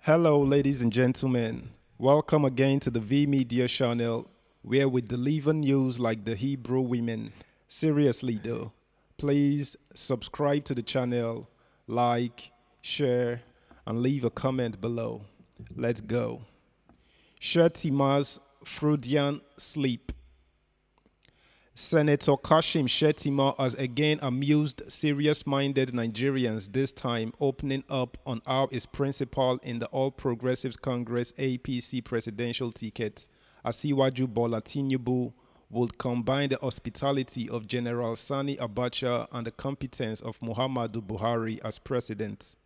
Hello, ladies and gentlemen. Welcome again to the V Media channel, where we deliver news like the Hebrew women. Seriously, though, please subscribe to the channel, like, share, and leave a comment below. Let's go. Shettima's Freudian sleep. Senator Kashim Shettima has again amused serious-minded Nigerians, this time opening up on how his principal in the All Progressives Congress APC presidential ticket, Asiwaju Bola TINUBU, would combine the hospitality of General Sani Abacha and the competence of Muhammadu Buhari as president.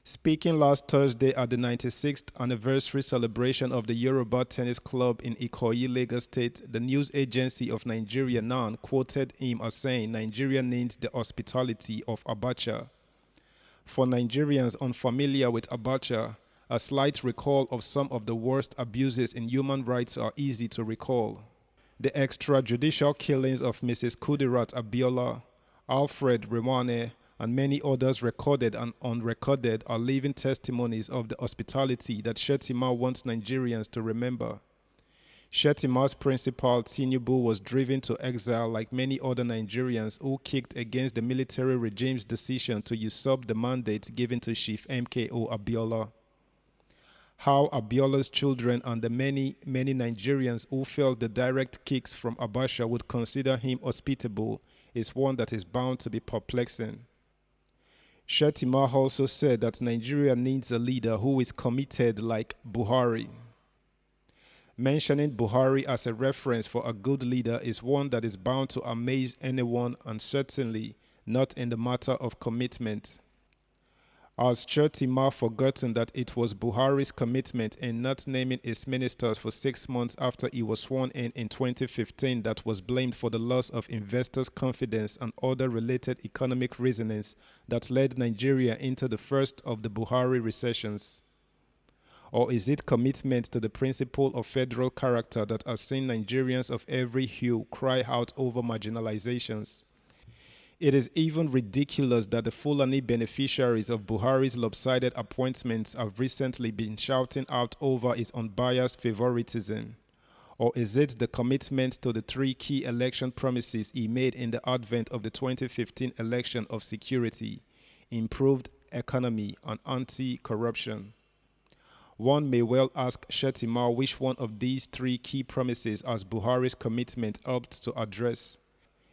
Speaking last Thursday at the 96th anniversary celebration of the Yoruba Tennis Club in Ikoyi, Lagos State, the news agency of Nigeria NAN quoted him as saying Nigeria needs the hospitality of Abacha. For Nigerians unfamiliar with Abacha, a slight recall of some of the worst abuses in human rights are easy to recall. The extrajudicial killings of Mrs. Kudirat Abiola, Alfred Rewane, and many others recorded and unrecorded are living testimonies of the hospitality that Shettima wants Nigerians to remember. Shettima's principal, TINUBU, was driven to exile like many other Nigerians who kicked against the military regime's decision to usurp the mandate given to Chief MKO Abiola. How Abiola's children and the many Nigerians who felt the direct kicks from Abacha would consider him hospitable is one that is bound to be perplexing. Shettima also said that Nigeria needs a leader who is committed like Buhari. Mentioning Buhari as a reference for a good leader is one that is bound to amaze anyone, and certainly not in the matter of commitment. Has Shettima forgotten that it was Buhari's commitment in not naming his ministers for 6 months after he was sworn in 2015 that was blamed for the loss of investors' confidence and other related economic reasonings that led Nigeria into the first of the Buhari recessions? Or is it commitment to the principle of federal character that has seen Nigerians of every hue cry out over marginalizations? It is even ridiculous that the Fulani beneficiaries of Buhari's lopsided appointments have recently been shouting out over his unbiased favoritism. Or is it the commitment to the three key election promises he made in the advent of the 2015 election of security, improved economy, and anti-corruption? One may well ask Shettima which one of these three key promises has Buhari's commitment helped to address.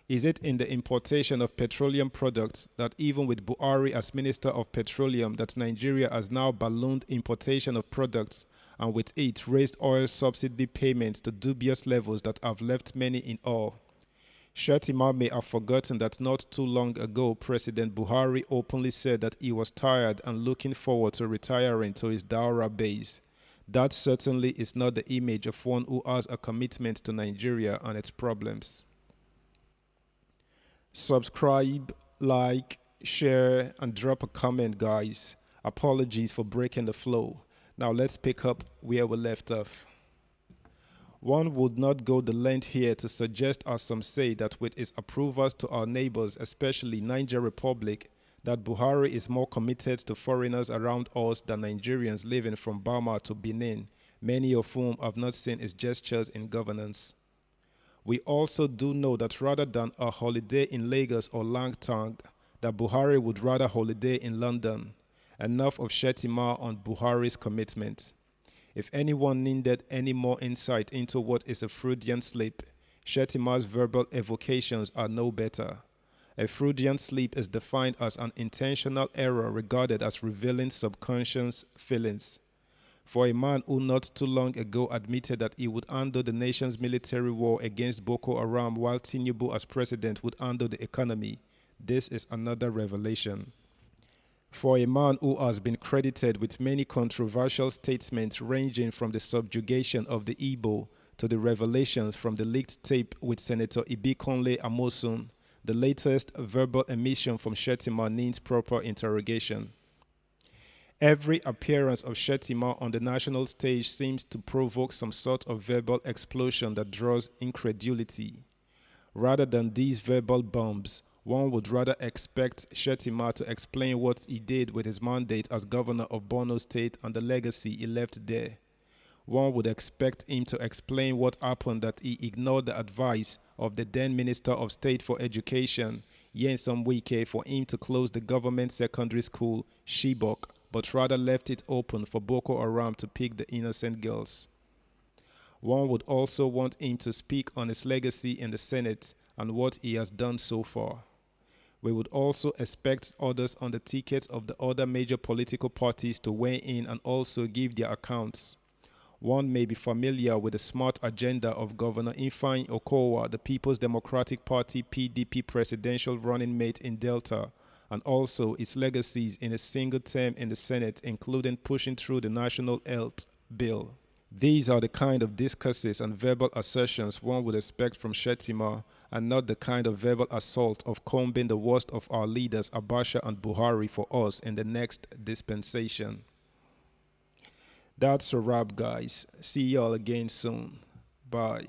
Is it in the importation of petroleum products that even with Buhari as Minister of Petroleum that Nigeria has now ballooned importation of products and with it raised oil subsidy payments to dubious levels that have left many in awe? Shettima may have forgotten that not too long ago President Buhari openly said that he was tired and looking forward to retiring to his Daura base. That certainly is not the image of one who has a commitment to Nigeria and its problems. Subscribe, like, share, and drop a comment, guys. Apologies for breaking the flow. Now let's pick up where we left off. One would not go the length here to suggest, as some say, that with his approvals to our neighbors, especially Niger Republic, that Buhari is more committed to foreigners around us than Nigerians living from Burma to Benin, many of whom have not seen his gestures in governance. We also do know that rather than a holiday in Lagos or Langtang, that Buhari would rather holiday in London. Enough of Shettima on Buhari's commitment. If anyone needed any more insight into what is a Freudian sleep, Shettima's verbal evocations are no better. A Freudian sleep is defined as an intentional error regarded as revealing subconscious feelings. For a man who not too long ago admitted that he would handle the nation's military war against Boko Haram while TINUBU as president would handle the economy, this is another revelation. For a man who has been credited with many controversial statements ranging from the subjugation of the Igbo to the revelations from the leaked tape with Senator Ibikunle Amosun, the latest verbal emission from Shettima needs proper interrogation. Every appearance of Shettima on the national stage seems to provoke some sort of verbal explosion that draws incredulity. Rather than these verbal bombs, One would rather expect Shettima to explain what he did with his mandate as governor of Borno State and the legacy he left there. One would expect him to explain what happened that he ignored the advice of the then Minister of State for Education, Nyesom Wike, for him to close the government secondary school, Shibok, but rather left it open for Boko Haram to pick the innocent girls. One would also want him to speak on his legacy in the Senate and what he has done so far. We would also expect others on the tickets of the other major political parties to weigh in and also give their accounts. One may be familiar with the smart agenda of Governor Ifeanyi Okowa, the People's Democratic Party (PDP) presidential running mate in Delta, and also its legacies in a single term in the Senate, including pushing through the National Health Bill. These are the kind of discourses and verbal assertions one would expect from Shettima, and not the kind of verbal assault of combing the worst of our leaders Abacha and Buhari for us in the next dispensation. That's a wrap, guys. See y'all again soon. Bye.